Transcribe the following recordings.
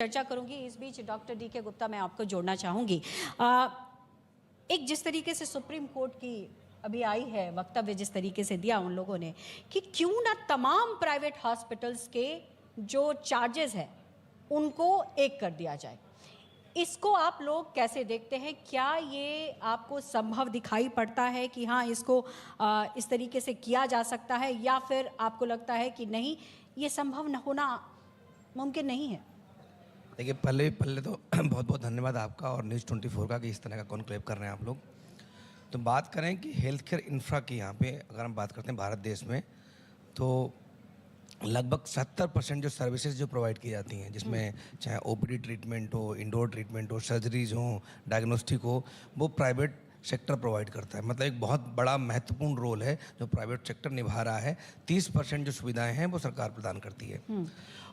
चर्चा करूंगी। इस बीच डॉक्टर डी.के. गुप्ता, मैं आपको जोड़ना चाहूंगी। एक जिस तरीके से सुप्रीम कोर्ट की अभी आई है वक्तव्य, जिस तरीके से दिया उन लोगों ने कि क्यों ना तमाम प्राइवेट हॉस्पिटल्स के जो चार्जेस हैं उनको एक कर दिया जाए, इसको आप लोग कैसे देखते हैं? क्या ये आपको संभव दिखाई पड़ता है कि हाँ, इसको इस तरीके से किया जा सकता है, या फिर आपको लगता है कि नहीं, ये संभव न होना मुमकिन नहीं है? देखिए, पहले तो बहुत बहुत धन्यवाद आपका और न्यूज़ 24 का कि इस तरह का कॉन्क्लेव कर रहे हैं आप लोग। तो बात करें कि हेल्थ केयर इंफ्रा की, यहाँ पे अगर हम बात करते हैं भारत देश में, तो लगभग 70% जो सर्विसेज जो प्रोवाइड की जाती हैं, जिसमें चाहे ओपीडी ट्रीटमेंट हो, इंडोर ट्रीटमेंट हो, सर्जरीज हो, डायग्नोस्टिक हो, वो प्राइवेट सेक्टर प्रोवाइड करता है। मतलब एक बहुत बड़ा महत्वपूर्ण रोल है जो प्राइवेट सेक्टर निभा रहा है। 30% जो सुविधाएं हैं वो सरकार प्रदान करती है।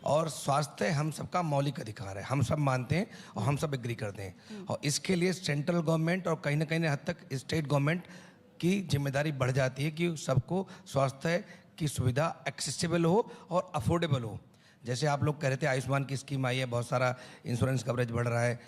और स्वास्थ्य हम सबका मौलिक अधिकार है, हम सब मानते हैं और हम सब एग्री करते हैं। और इसके लिए सेंट्रल गवर्नमेंट और कहीं ना कहीं हद तक स्टेट गवर्नमेंट की जिम्मेदारी बढ़ जाती है कि सबको स्वास्थ्य की सुविधा एक्सेसिबल हो और अफोर्डेबल हो। जैसे आप लोग कह रहे थे, आयुष्मान की स्कीम आई है, बहुत सारा इंश्योरेंस कवरेज बढ़ रहा है,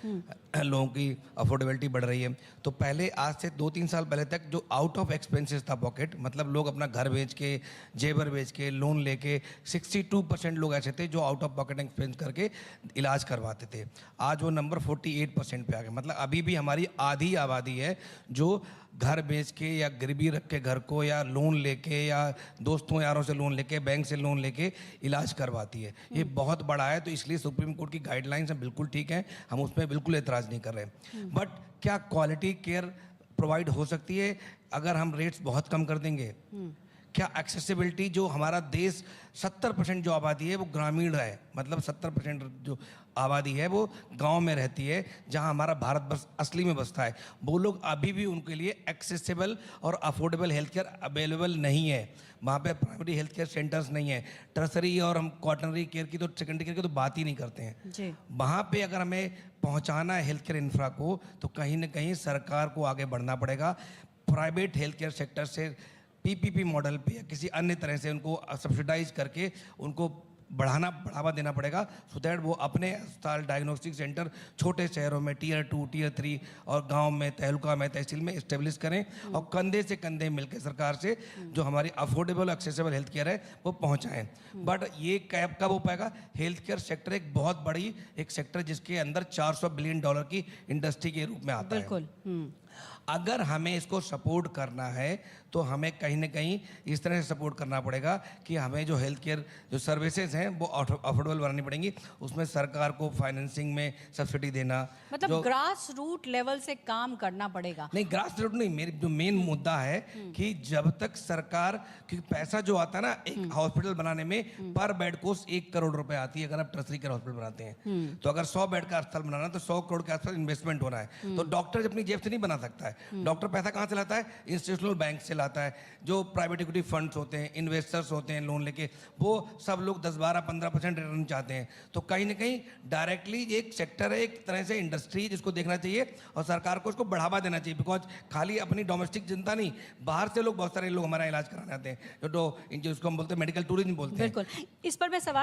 लोगों की अफोर्डेबिलिटी बढ़ रही है। तो पहले, आज से 2-3 साल पहले तक जो आउट ऑफ एक्सपेंसेस था पॉकेट, मतलब लोग अपना घर बेच के, जेवर बेच के, लोन लेके, 62% लोग ऐसे थे जो आउट ऑफ पॉकेट एक्सपेंस करके इलाज करवाते थे। आज वो नंबर 48% पे आ गया। मतलब अभी भी हमारी आधी आबादी है जो घर बेच के या गिरवी रख के घर को, या लोन लेके, या दोस्तों यारों से लोन लेके, बैंक से लोन लेके इलाज करवाती है। ये बहुत बड़ा है। तो इसलिए सुप्रीम कोर्ट की गाइडलाइंस हैं, बिल्कुल ठीक है, हम उसमें बिल्कुल एतराज़ नहीं कर रहे। बट क्या क्वालिटी केयर प्रोवाइड हो सकती है अगर हम रेट्स बहुत कम कर देंगे? क्या एक्सेसिबिलिटी, जो हमारा देश 70% जो आबादी है वो ग्रामीण है, मतलब 70% जो आबादी है वो गांव में रहती है, जहां हमारा भारत बस असली में बसता है, वो लोग अभी भी, उनके लिए एक्सेसिबल और अफोर्डेबल हेल्थ केयर अवेलेबल नहीं है। वहाँ पे प्राइमरी हेल्थ केयर सेंटर्स नहीं है। टर्सरी और हम क्वाटरनरी केयर की, तो सेकेंडरी केयर की तो बात ही नहीं करते हैं। वहाँ पे अगर हमें पहुँचाना है हेल्थ केयर इंफ्रा को, तो कहीं ना कहीं सरकार को आगे बढ़ना पड़ेगा। प्राइवेट हेल्थ केयर सेक्टर से पीपीपी मॉडल पे या किसी अन्य तरह से उनको सब्सिडाइज करके उनको बढ़ावा देना पड़ेगा, सो दैट वो अपने अस्पताल, डायग्नोस्टिक सेंटर छोटे शहरों में, टियर 2, टियर 3 और गांव में, तहलका में, तहसील में इस्टेब्लिश करें और कंधे से कंधे मिलकर सरकार से जो हमारी अफोर्डेबल, एक्सेसिबल हेल्थ केयर है वो पहुंचाएं। बट ये कब हो पाएगा? हेल्थ केयर सेक्टर एक बहुत बड़ी एक सेक्टर जिसके अंदर $400 बिलियन की इंडस्ट्री के रूप में आता है। बिल्कुल। अगर हमें इसको सपोर्ट करना है तो हमें कहीं ना कहीं इस तरह से सपोर्ट करना पड़ेगा कि हमें जो हेल्थ केयर जो सर्विसेज हैं वो अफोर्डेबल बनानी पड़ेंगी। उसमें सरकार को फाइनेंसिंग में सब्सिडी देना, मतलब ग्रास रूट लेवल से काम करना पड़ेगा। नहीं, ग्रास रूट नहीं, मेरी जो मेन मुद्दा है कि जब तक सरकार, क्योंकि पैसा जो आता है ना एक हॉस्पिटल बनाने में, पर बेड कोस्ट 1 करोड़ रुपए आती है अगर आप टर्सरी केयर हॉस्पिटल बनाते हैं। तो अगर 100 बेड का अस्पताल बनाना तो 100 करोड़ के आसपास इन्वेस्टमेंट होना है। तो डॉक्टर अपनी जेब से नहीं बना सकता है। डॉक्टर पैसा कहाँ से लाता है? इंस्टीट्यूशनल बैंक से लाता है। जो प्राइवेट इक्विटी फंड्स होते हैं, इन्वेस्टर्स होते हैं लोन लेके, वो सब लोग 10, 12, 15% रिटर्न चाहते हैं। तो कहीं ना कहीं डायरेक्टली एक सेक्टर है, एक तरह से इंडस्ट्री, जिसको देखना चाहिए और सरकार को उसको बढ़ावा देना चाहिए। बिकॉज खाली अपनी डोमेस्टिक जनता नहीं, बाहर से लोग, बहुत सारे लोग हमारा इलाज कराने आते हैं, जो जिसको हम बोलते हैं मेडिकल टूरिज्म बोलते हैं। बिल्कुल, इस पर मैं सवाल